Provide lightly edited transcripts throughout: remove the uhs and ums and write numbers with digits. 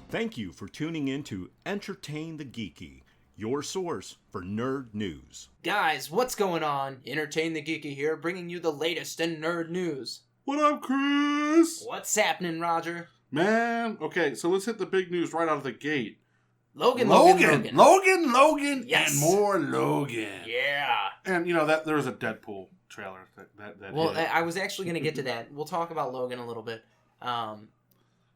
Thank you for tuning in to Entertain the Geeky, your source for nerd news. Guys, what's going on? Entertain the Geeky here, bringing you the latest in nerd news. What up, Chris? What's happening, Roger? Man, okay, so let's hit the big news right out of the gate. Logan. Yes. And more Logan. Yeah. And, you know, that there was a Deadpool trailer that Well, hit. I was actually going to get to that. We'll talk about Logan a little bit.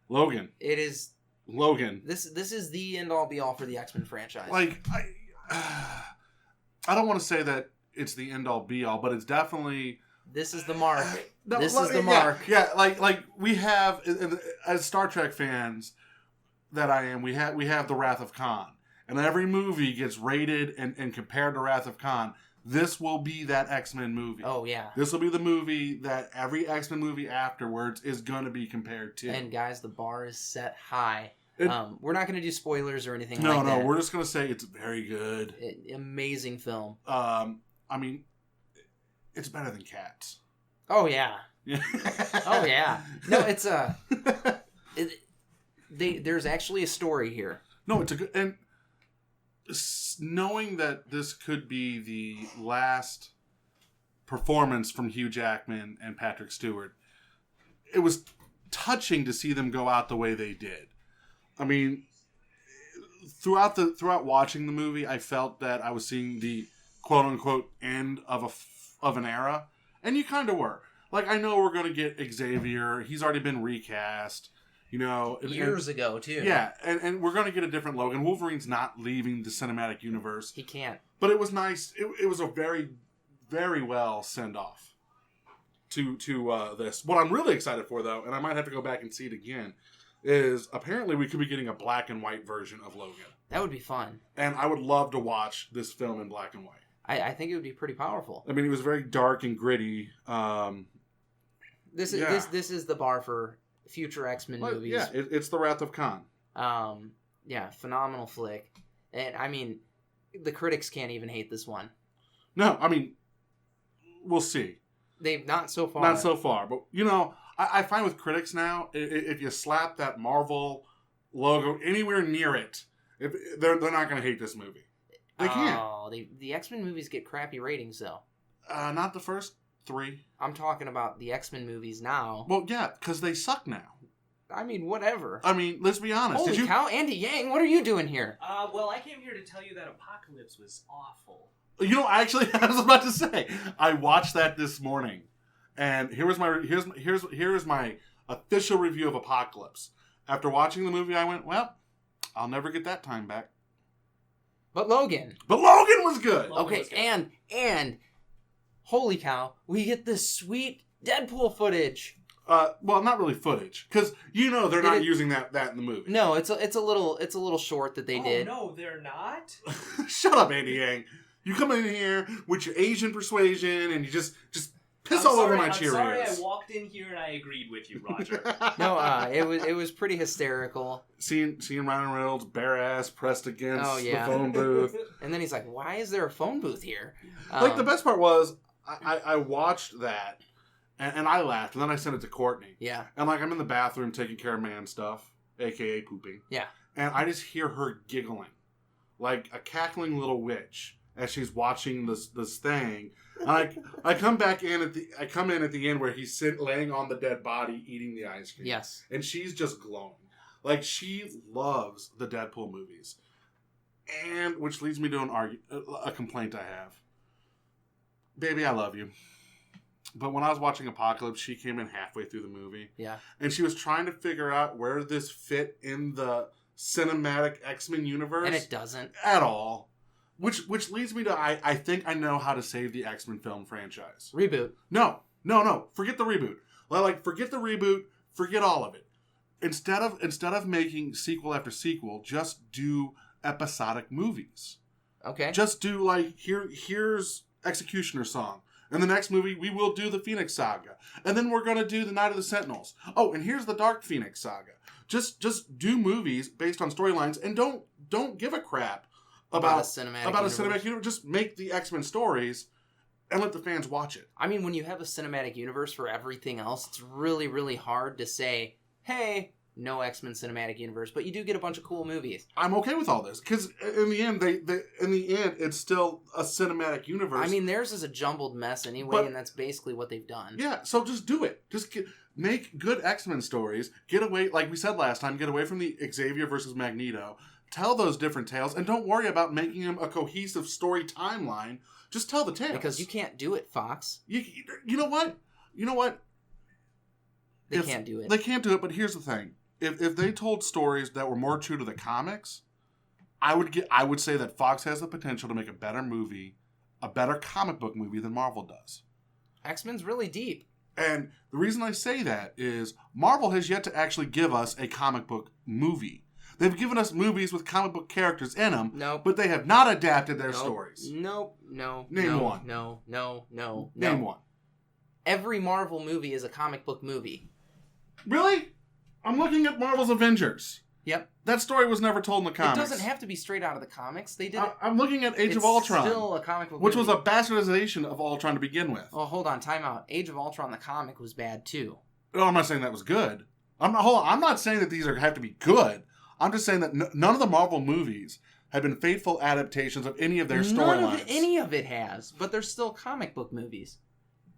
Logan. It is... Logan. This is the end-all, be-all for the X-Men franchise. Like, I don't want to say that it's the end-all, be-all, but it's definitely... This is the mark. No, this is the mark. Yeah, like we have, as Star Trek fans that I am, we have the Wrath of Khan. And every movie gets rated and compared to Wrath of Khan. This will be that X-Men movie. Oh, yeah. This will be the movie that every X-Men movie afterwards is going to be compared to. And guys, the bar is set high. We're not going to do spoilers or anything like that. No, we're just going to say it's very good. Amazing film. I mean, it's better than Cats. Oh, yeah. Oh, yeah. No, it's there's actually a story here. No, it's a good... And knowing that this could be the last performance from Hugh Jackman and Patrick Stewart, it was touching to see them go out the way they did. I mean, throughout watching the movie, I felt that I was seeing the quote unquote end of an era, and you kind of were. Like, I know we're going to get Xavier. He's already been recast. You know, years ago too. Yeah, and we're going to get a different Logan. Wolverine's not leaving the cinematic universe. He can't. But it was nice. It was a very, very well send off to this. What I'm really excited for, though, and I might have to go back and see it again, is apparently we could be getting a black and white version of Logan. That would be fun. And I would love to watch this film in black and white. I think it would be pretty powerful. I mean, it was very dark and gritty. This is the bar for future X-Men movies. Yeah, it's the Wrath of Khan. Yeah, phenomenal flick. And, I mean, the critics can't even hate this one. No, I mean, we'll see. They've not so far. Not so far. But, you know, I find with critics now, if you slap that Marvel logo anywhere near it, they're not going to hate this movie. They can't. Oh, the X-Men movies get crappy ratings, though. Not the first 3. I'm talking about the X-Men movies now. Well, yeah, because they suck now. I mean, whatever. I mean, let's be honest. Holy cow, Andy Yang, what are you doing here? Well, I came here to tell you that Apocalypse was awful. You know, actually, I was about to say, I watched that this morning, and here's my official review of Apocalypse. After watching the movie, I went, well, I'll never get that time back. But Logan was good. Okay, and holy cow, we get this sweet Deadpool footage. Well, not really footage, because you know they're not using that in the movie. No, it's a little short that they did. No, they're not. Shut up, Andy Yang. You come in here with your Asian persuasion, and you just piss all over my Cheerios. I'm sorry, I walked in here and I agreed with you, Roger. No, it was pretty hysterical. Seeing Ryan Reynolds bare ass pressed against the phone booth, and then he's like, "Why is there a phone booth here?" Like the best part was, I watched that. And I laughed, and then I sent it to Courtney. Yeah. And, like, I'm in the bathroom taking care of man stuff, a.k.a. pooping. Yeah. And I just hear her giggling, like a cackling little witch, as she's watching this thing. And I come in at the end where he's laying on the dead body eating the ice cream. Yes. And she's just glowing. Like, she loves the Deadpool movies. And, which leads me to a complaint I have. Baby, I love you. But when I was watching Apocalypse, she came in halfway through the movie. Yeah. And she was trying to figure out where this fit in the cinematic X-Men universe. And it doesn't. At all. Which leads me to, I think I know how to save the X-Men film franchise. Reboot. No. Forget the reboot. Like, forget the reboot. Forget all of it. Instead of making sequel after sequel, just do episodic movies. Okay. Just do, like, here's Executioner Song. In the next movie, we will do the Phoenix Saga. And then we're going to do the Night of the Sentinels. Oh, and here's the Dark Phoenix Saga. Just do movies based on storylines and don't give a crap about a cinematic universe. Just make the X-Men stories and let the fans watch it. I mean, when you have a cinematic universe for everything else, it's really, really hard to say, hey, no X-Men cinematic universe, but you do get a bunch of cool movies. I'm okay with all this because in the end, it's still a cinematic universe. I mean, theirs is a jumbled mess anyway, But- and that's basically what they've done. yeah. So just do it. Make good X-Men stories. Get away, like we said last time. Get away from the Xavier versus Magneto. Tell those different tales, and don't worry about making them a cohesive story timeline. Just tell the tales Because you can't do it, Fox. You know what? They can't do it. They can't do it, but here's the thing. If they told stories that were more true to the comics, I would say that Fox has the potential to make a better movie, a better comic book movie than Marvel does. X-Men's really deep. And the reason I say that is Marvel has yet to actually give us a comic book movie. They've given us movies with comic book characters in them, Nope. but they have not adapted their Nope. stories. No. Name one. No. Name one. Every Marvel movie is a comic book movie. Really? I'm looking at Marvel's Avengers. Yep. That story was never told in the comics. It doesn't have to be straight out of the comics. They did it. I'm looking at Age It's of Ultron, still a comic book which was movie. a bastardization of Ultron to begin with. Oh, hold on. Time out. Age of Ultron, the comic, was bad too. No, I'm not saying that was good. I'm not saying that these have to be good. I'm just saying that none of the Marvel movies have been faithful adaptations of any of their storylines. Any of it has, but they're still comic book movies.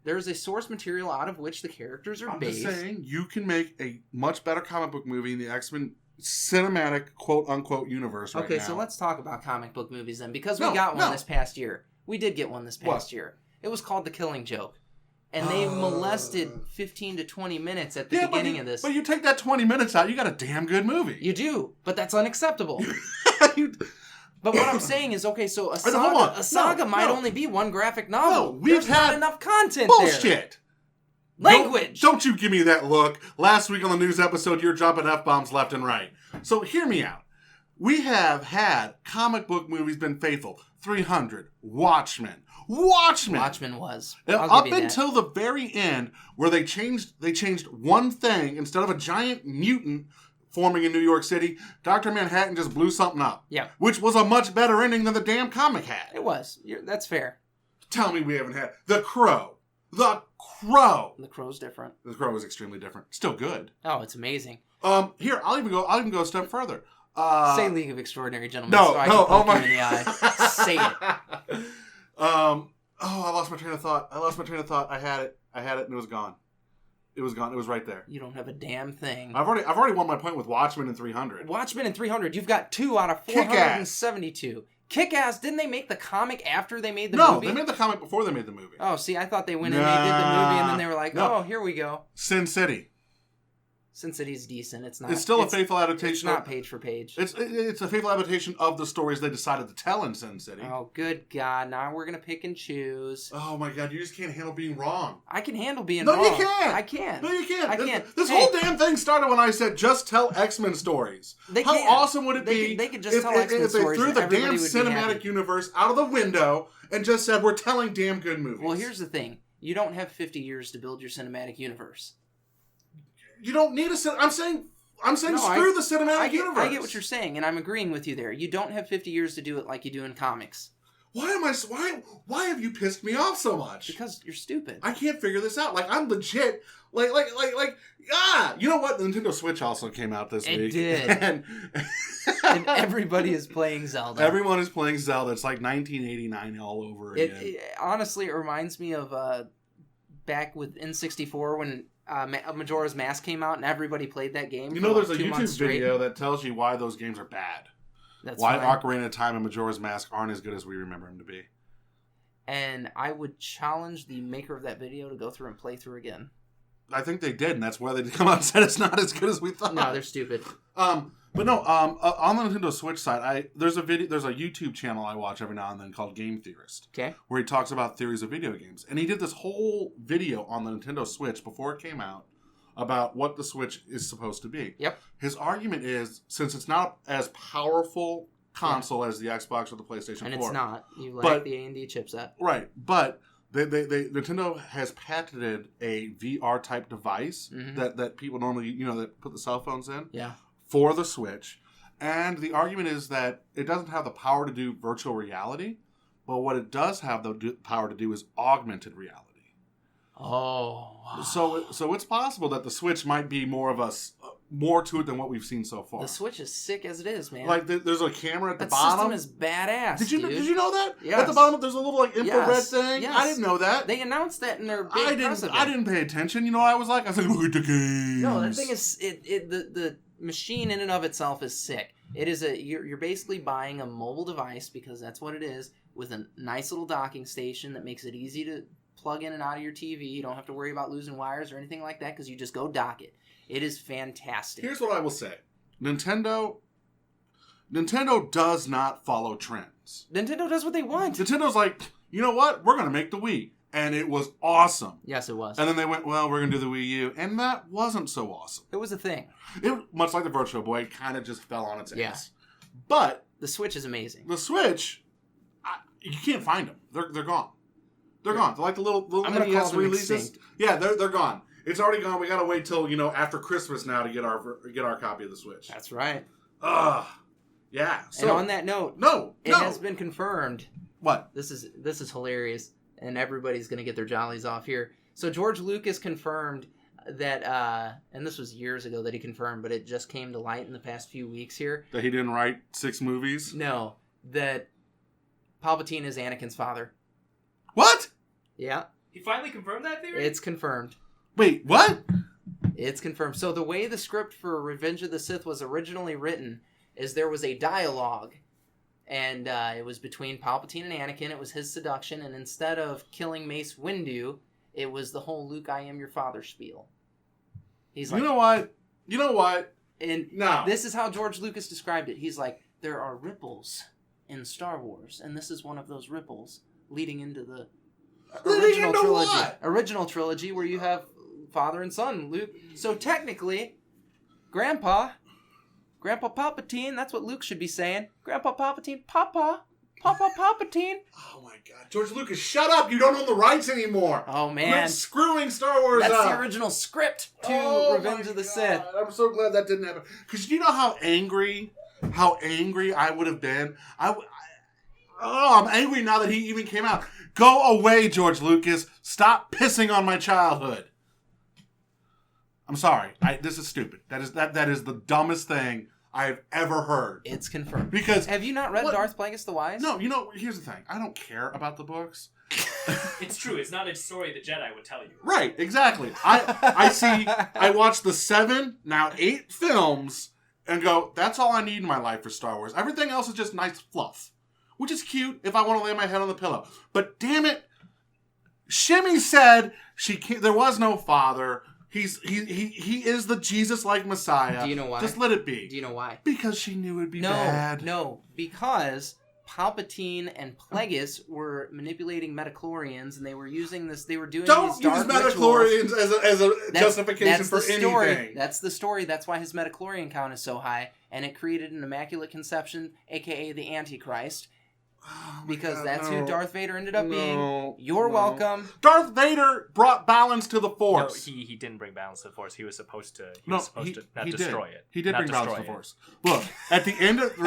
There's a source material out of which the characters are I'm based. just saying you can make a much better comic book movie in the X-Men cinematic quote-unquote universe right now. Okay, so let's talk about comic book movies then, because we No, got one no. this past year. We did get one this past What? year. It was called The Killing Joke. And they molested 15 to 20 minutes at the beginning of this. But you take that 20 minutes out, you got a damn good movie. You do, but that's unacceptable. You- But what I'm saying is, okay, so a Hold on. saga No, might no. only be one graphic novel. No, we've There's not had- enough content there. Bullshit. Language. Don't you give me that look. Last week on the news episode, you're dropping F-bombs left and right. So hear me out. We have had comic book movies been faithful. 300, Watchmen. Watchmen was. I'll Up give you that. until the very end, where they changed one thing. Instead of a giant mutant forming in New York City, Dr. Manhattan just blew something up. Yeah. Which was a much better ending than the damn comic had. It was. That's fair. Tell me we haven't had The Crow. The Crow. The Crow's different. The Crow was extremely different. Still good. Oh, it's amazing. Here, I'll even go a step further. Say League of Extraordinary Gentlemen. No, so I no, can poke oh my you in the eye. Say it. I lost my train of thought. I had it, and it was gone. It was right there. You don't have a damn thing. I've already won my point with Watchmen and 300. Watchmen and 300. You've got 2 out of 472. Kick-Ass. Didn't they make the comic after they made the movie? They made the comic before they made the movie. Oh, see, I thought they went and they did the movie, and then they were like, No. "Oh, here we go." Sin City. Sin City's decent. It's not. It's still a faithful adaptation. It's not page for page. It's a faithful adaptation of the stories they decided to tell in Sin City. Oh, good God! Now we're gonna pick and choose. Oh my God! You just can't handle being wrong. I can handle being No, wrong. you can't. I can. No, you can't. I can't. This Hey. whole damn thing started when I said just tell X-Men stories. They How can't. awesome would it They be could- they could just if, tell X-Men if they stories threw and the everybody damn would be cinematic happy. universe out of the window and just said we're telling damn good movies? Well, here's the thing: you don't have 50 years to build your cinematic universe. You don't need a. I'm saying No, screw the cinematic universe. I get what you're saying, and I'm agreeing with you there. You don't have 50 years to do it like you do in comics Why have you pissed me off so much? because you're stupid. I can't figure this out. Like I'm legit. You know what? The Nintendo Switch also came out this It week. did. And, And everybody is playing Zelda. everyone is playing Zelda. It's like 1989 all over again. Honestly, it reminds me of back with N64 when Majora's Mask came out and everybody played that game. You for know, like there's a 2 months YouTube straight. video that tells you why those games are bad. That's Why fine. Ocarina of Time and Majora's Mask aren't as good as we remember them to be. And I would challenge the maker of that video to go through and play through again. I think they did, and that's why they come out and said it's not as good as we thought. No, they're stupid. But no, on the Nintendo Switch side, there's a YouTube channel I watch every now and then called Game Theorist, Okay. where he talks about theories of video games, and he did this whole video on the Nintendo Switch before it came out about what the Switch is supposed to be. Yep. His argument is, since it's not as powerful console as the Xbox or the PlayStation 4, And it's not. You lack But- the A&D chipset. right? But Nintendo has patented a VR type device Mhm. that people normally that put the cell phones in Yeah. for the Switch. And the argument is that it doesn't have the power to do virtual reality, but what it does have the power to do is augmented reality. Oh. So it's possible that the Switch might be more of more to it than what we've seen so far. The Switch is sick as it is, man. Like there's a camera at the that bottom. system is badass. Did you know that? Yes. At the bottom there's a little like infrared Yes. thing. Yes. I didn't know that. They announced that in their big press event. I didn't pay attention. You know what I was like? I was like, look at the games. No, that thing is the machine in and of itself is sick. It is you're basically buying a mobile device, because that's what it is, with a nice little docking station that makes it easy to plug in and out of your TV. You don't have to worry about losing wires or anything like that, because you just go dock it. It is fantastic. Here's what I will say. Nintendo does not follow trends. Nintendo does what they want. Nintendo's like, you know what? We're going to make the Wii. And it was awesome. Yes, it was. And then they went, well, we're going to do the Wii U. And that wasn't so awesome. It was a thing. Much like the Virtual Boy, kind of just fell on its ass. Yeah. But The Switch is amazing. the Switch, you can't find them. They're gone. They're gone. They're like the little I'm gonna call NES them releases. extinct. Yeah, they're gone. It's already gone. We got to wait till, after Christmas now to get our copy of the Switch. That's right. Ugh. Yeah. So, And on that note, no. it has been confirmed. What? This is hilarious, and everybody's going to get their jollies off here. So George Lucas confirmed that, and this was years ago that he confirmed, but it just came to light in the past few weeks here. That he didn't write 6 movies? No, that Palpatine is Anakin's father. What? Yeah, He finally confirmed that theory? it's confirmed. Wait, what? It's confirmed. So the way the script for Revenge of the Sith was originally written is there was a dialogue, and it was between Palpatine and Anakin. It was his seduction, and instead of killing Mace Windu, it was the whole Luke, I am your father spiel. He's like, You know what? and No. this is how George Lucas described it. He's like, there are ripples in Star Wars, and this is one of those ripples leading into the Leading original into trilogy. what? Original trilogy where you have father and son, Luke. So technically, Grandpa Palpatine, that's what Luke should be saying. Grandpa Palpatine, Papa Palpatine. Oh my god. George Lucas, shut up. You don't own the rights anymore. Oh Quit man, screwing Star Wars that's up. the original script to Oh Revenge my of the God. Sith. I'm so glad that didn't happen. Because you know how angry I would have been? I'm angry now that he even came out. Go away, George Lucas. Stop pissing on my childhood. I'm sorry. This is stupid. That is the dumbest thing I've ever heard. It's confirmed. Because Have you not read What? Darth Plagueis the Wise? no, here's the thing. I don't care about the books. It's true. It's not a story the Jedi would tell you. Right, exactly. I watch the 7, now 8 films and go, that's all I need in my life for Star Wars. Everything else is just nice fluff. Which is cute if I want to lay my head on the pillow. But damn it, Shimmy said there was no father. He is the Jesus-like Messiah. Do you know why? Just let it be. Do you know why? Because she knew it'd be bad. No, because Palpatine and Plagueis were manipulating midichlorians, and they were using this. They were doing Don't these use dark midichlorians rituals. as a That's justification for the story. anything. That's the story. That's why his midichlorian count is so high, and it created an immaculate conception, aka the Antichrist. Oh my Because God, that's no. who Darth Vader ended up being. No, You're no. welcome. Darth Vader brought balance to the No, Force. he didn't bring balance to the Force. He was supposed to. He No, was supposed to not he destroy did. it. He did Not bring balance to the destroy it. Force. Look, at the end of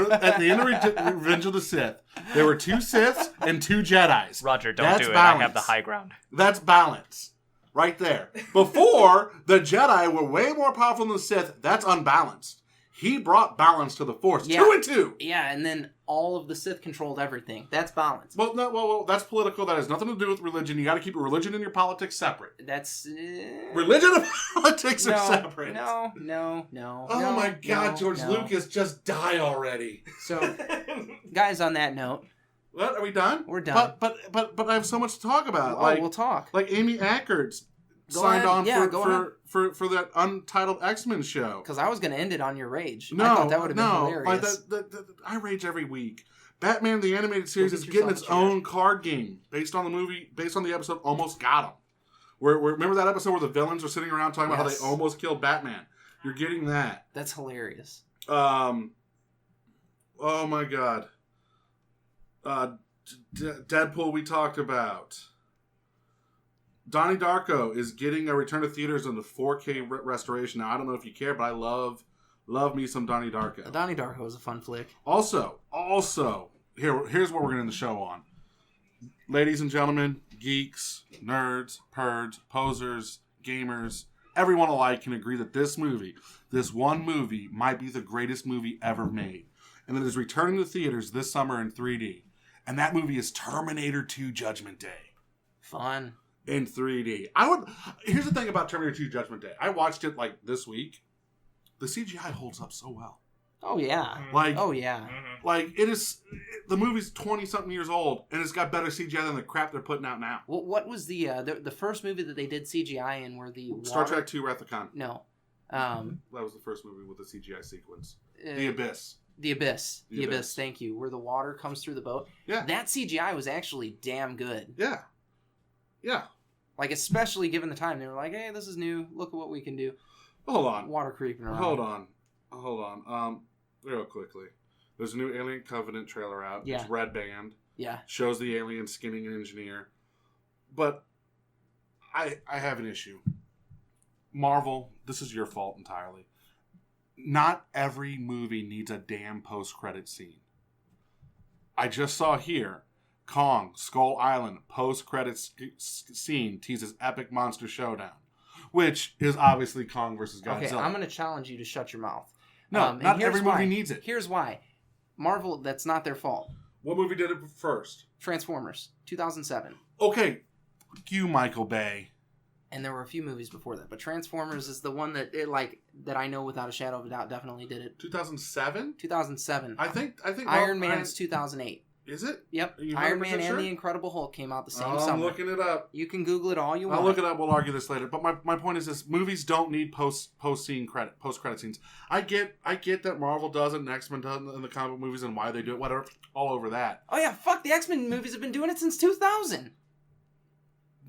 Revenge of the Sith, there were 2 Siths and 2 Jedis. Roger, don't That's do it. balance. I have the high ground. That's balance, right there. Before the Jedi were way more powerful than the Sith. That's unbalanced. He brought balance to the Force. Yeah. 2 and 2. Yeah, and then all of the Sith controlled everything. That's balance. Well, no, well, that's political. That has nothing to do with religion. You got to keep your religion and your politics separate. That's Religion and politics are no, separate. No. Oh my God, George no. Lucas, just die already. So, guys, on that note, What? Are we done? We're done. But I have so much to talk about. we'll talk. Like Amy Acker's Go signed ahead. on Yeah, go ahead. for that untitled X-Men show. Because I was going to end it on your rage. No, I thought that would have been no, hilarious. like I rage every week. Batman the Animated Series Go is get getting yourself its a chair. own card game based on the episode Almost Got Him. Where remember that episode where the villains are sitting around talking about how Yes. they almost killed Batman? You're getting that. That's hilarious. Oh my God. Deadpool we talked about. Donnie Darko is getting a return to theaters in the 4K restoration. Now, I don't know if you care, but I love me some Donnie Darko. Donnie Darko was a fun flick. Also, here's what we're going to end the show on. Ladies and gentlemen, geeks, nerds, perds, posers, gamers, everyone alike can agree that this one movie, might be the greatest movie ever made. And it is returning to theaters this summer in 3D. And that movie is Terminator 2 Judgment Day. Fun. In 3D. Here's the thing about Terminator 2 Judgment Day. I watched it like this week. The CGI holds up so well. Oh yeah. Like, Oh yeah. like it is. The movie's 20-something years old, and it's got better CGI than the crap they're putting out now. What was the first movie that they did CGI in? Where the Star water... Trek 2 Wrath of Khan. No. That was the first movie with the CGI sequence. Uh, The Abyss. The Abyss. The The Abyss. Abyss. Thank you. Where the water comes through the boat. Yeah. That CGI was actually damn good. Yeah. Yeah. Like, especially given the time, they were like, "Hey, this is new. Look at what we can do." Hold on. Water creeping around. Hold on. Real quickly. There's a new Alien Covenant trailer out. Yeah. It's Red Band. Yeah. Shows the alien skinning an engineer. But I have an issue. Marvel, this is your fault entirely. Not every movie needs a damn post-credit scene. I just saw here, Kong, Skull Island, post-credit scene teases epic monster showdown. Which is obviously Kong versus Godzilla. Okay, I'm going to challenge you to shut your mouth. No, and not here's every movie why. needs it. Here's why. Marvel, that's not their fault. What movie did it first? Transformers, 2007. Okay, fuck you, Michael Bay. And there were a few movies before that, but Transformers is the one that that I know without a shadow of a doubt definitely did it. 2007? 2007. I think Iron Man's 2008. Is it? Yep. Are you Iron 100% Man sure? and the Incredible Hulk came out the same I'm summer. looking it up. You can Google it all you want. I'll look it up. We'll argue this later. But my point is this: movies don't need post credit scenes. I get that Marvel does it and X-Men does it in the comic movies and why they do it. Whatever. All over that. Oh yeah, fuck, the X-Men movies have been doing it since 2000.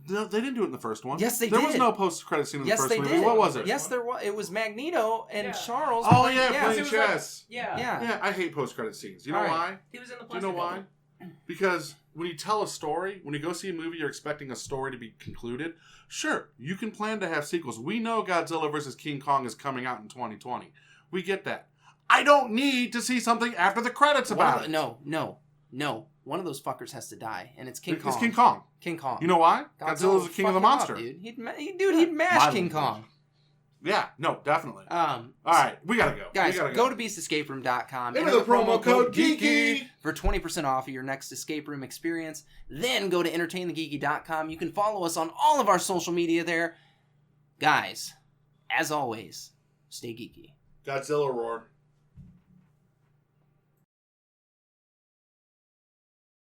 No, they didn't do it in the first one. Yes, they There did. was no post credit scene in Yes, the first they movie. did. What was it? Yes, there was. It was Magneto and Yeah. Charles. Oh playing- yeah, playing It was like- chess. Yeah. Yeah. Yeah, I hate post credit scenes. You know All right. why? He was in the Do you plastic know why? bubble. Because when you tell a story, when you go see a movie, you're expecting a story to be concluded. Sure, you can plan to have sequels. We know Godzilla vs. King Kong is coming out in 2020. We get that. I don't need to see something after the credits about it. No. One of those fuckers has to die, and it's King Kong. It's King Kong. King Kong. You know why? Godzilla Godzilla's the king of the fuck him monster. up, dude. He'd mash My King language. Kong. Yeah, no, definitely. All right, we gotta go. Guys, we gotta go to beastsescaperoom.com. Enter the promo code GEEKY for 20% off of your next escape room experience. Then go to entertainthegeeky.com. You can follow us on all of our social media there. Guys, as always, stay geeky. Godzilla roar.